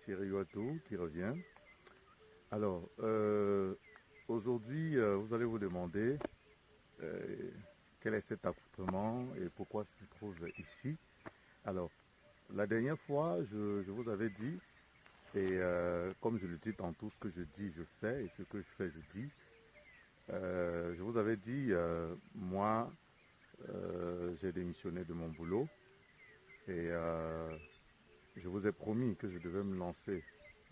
Thierry Yoatou qui revient. Alors, aujourd'hui, vous allez vous demander quel est cet accoutrement et pourquoi il se trouve ici. Alors, la dernière fois, je vous avais dit, et comme je le dis tantôt, ce que je dis, je fais, et ce que je fais, je dis. Je vous avais dit, moi, j'ai démissionné de mon boulot et je vous ai promis que je devais me lancer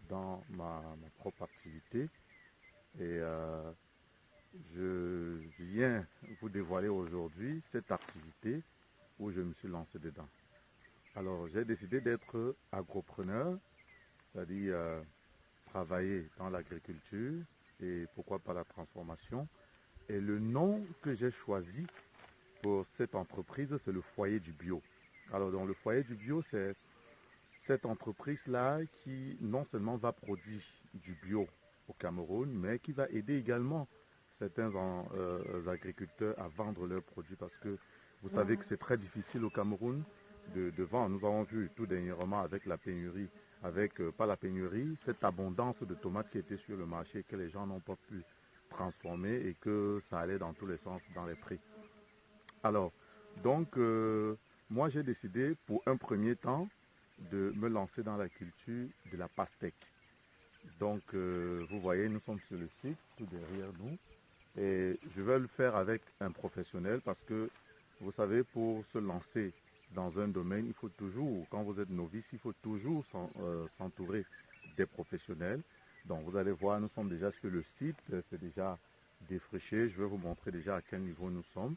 dans ma propre activité et je viens vous dévoiler aujourd'hui cette activité où je me suis lancé dedans. Alors j'ai décidé d'être agropreneur, c'est-à-dire travailler dans l'agriculture et pourquoi pas la transformation. Et le nom que j'ai choisi pour cette entreprise, c'est le foyer du bio. Alors dans le foyer du bio, c'est cette entreprise-là qui non seulement va produire du bio au Cameroun, mais qui va aider également certains agriculteurs à vendre leurs produits parce que vous savez que c'est très difficile au Cameroun de vendre. Nous avons vu tout dernièrement avec la pénurie, pas la pénurie, cette abondance de tomates qui était sur le marché que les gens n'ont pas pu transformer et que ça allait dans tous les sens dans les prix. Alors, donc, moi j'ai décidé pour un premier temps de me lancer dans la culture de la pastèque. Donc, vous voyez, nous sommes sur le site, tout derrière nous. Et je vais le faire avec un professionnel parce que, vous savez, pour se lancer dans un domaine, il faut toujours, quand vous êtes novice, il faut toujours s'entourer des professionnels. Donc, vous allez voir, nous sommes déjà sur le site, c'est déjà défriché. Je vais vous montrer déjà à quel niveau nous sommes.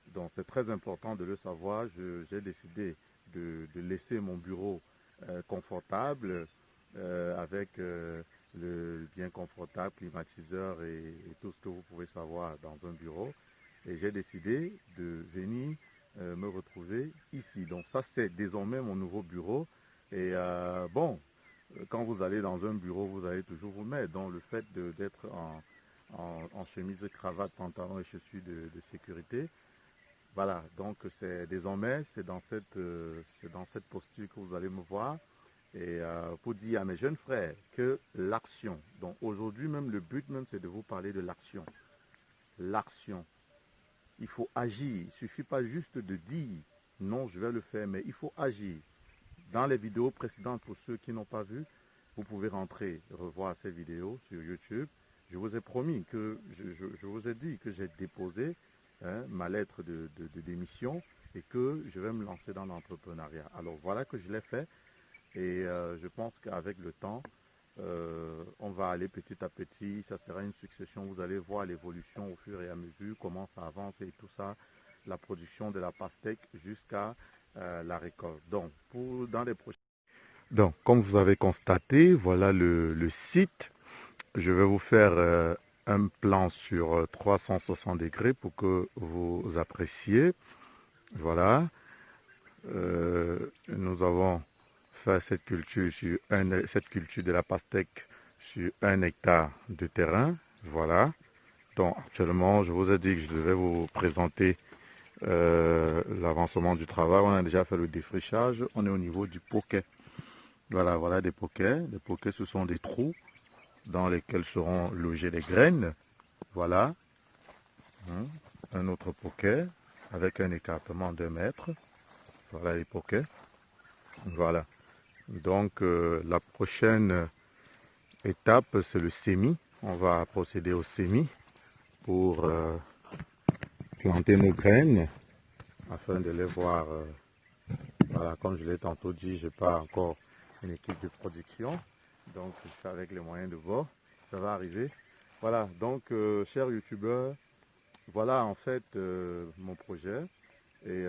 Donc, c'est très important de le savoir. J'ai décidé de laisser mon bureau confortable avec le bien confortable, climatiseur et tout ce que vous pouvez savoir dans un bureau. Et j'ai décidé de venir me retrouver ici. Donc ça, c'est désormais mon nouveau bureau. Et bon, quand vous allez dans un bureau, vous allez toujours vous mettre. Donc le fait d'être en chemise, cravate, pantalon et chaussures de sécurité, voilà, donc c'est désormais, c'est dans cette posture que vous allez me voir. Et pour dire à mes jeunes frères que l'action, donc aujourd'hui même le but même c'est de vous parler de l'action. L'action. Il faut agir. Il ne suffit pas juste de dire non, je vais le faire, mais il faut agir. Dans les vidéos précédentes, pour ceux qui n'ont pas vu, vous pouvez rentrer, revoir ces vidéos sur YouTube. Je vous ai promis que, je vous ai dit que j'ai déposé ma lettre de démission et que je vais me lancer dans l'entrepreneuriat. Alors voilà que je l'ai fait et je pense qu'avec le temps, on va aller petit à petit, ça sera une succession, vous allez voir l'évolution au fur et à mesure, comment ça avance et tout ça, la production de la pastèque jusqu'à la récolte. Donc, dans les prochains... Donc, comme vous avez constaté, voilà le site. Je vais vous faire un plan sur 360 degrés pour que vous appréciez. Voilà. Nous avons fait cette culture de la pastèque sur 1 hectare de terrain. Voilà. Donc actuellement, je vous ai dit que je devais vous présenter l'avancement du travail. On a déjà fait le défrichage. On est au niveau du poquet. Voilà, voilà des poquets. Les poquets, ce sont des trous dans lesquels seront logées les graines. Voilà. Un autre poquet avec un écartement de 2 mètres. Voilà les poquets. Voilà. Donc la prochaine étape, c'est le semis. On va procéder au semis pour planter nos graines afin de les voir. Voilà, comme je l'ai tantôt dit, je n'ai pas encore une équipe de production. Donc je fais avec les moyens de bord. Ça va arriver. Voilà, donc chers youtubeurs, voilà en fait mon projet. Et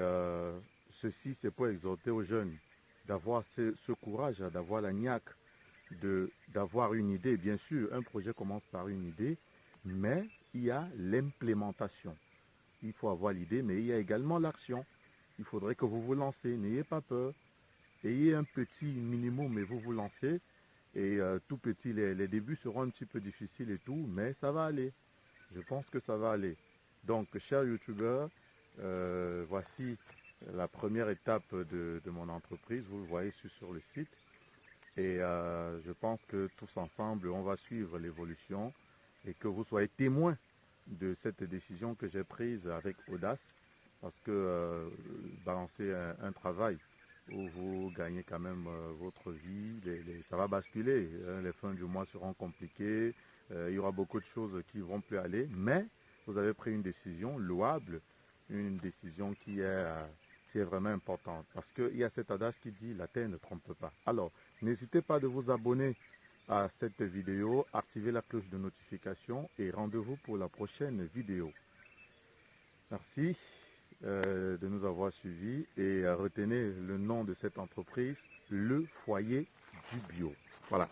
ceci, c'est pour exhorter aux jeunes d'avoir ce courage, d'avoir la niaque, d'avoir une idée. Bien sûr, un projet commence par une idée, mais il y a l'implémentation. Il faut avoir l'idée, mais il y a également l'action. Il faudrait que vous vous lancez, n'ayez pas peur. Ayez un petit minimum, mais vous vous lancez. Et tout petit, les débuts seront un petit peu difficiles et tout, mais ça va aller. Je pense que ça va aller. Donc, chers youtubeurs, voici la première étape de mon entreprise. Vous le voyez sur le site. Et je pense que tous ensemble, on va suivre l'évolution et que vous soyez témoins de cette décision que j'ai prise avec audace, parce que balancer un travail où vous gagnez quand même votre vie, ça va basculer, hein, les fins du mois seront compliquées, il y aura beaucoup de choses qui ne vont plus aller, mais vous avez pris une décision louable, une décision qui est vraiment importante, parce qu'il y a cet adage qui dit la terre ne trompe pas. Alors, n'hésitez pas de vous abonner à cette vidéo, activez la cloche de notification et rendez-vous pour la prochaine vidéo. Merci de nous avoir suivis et retenez le nom de cette entreprise, Le Foyer du Bio. Voilà.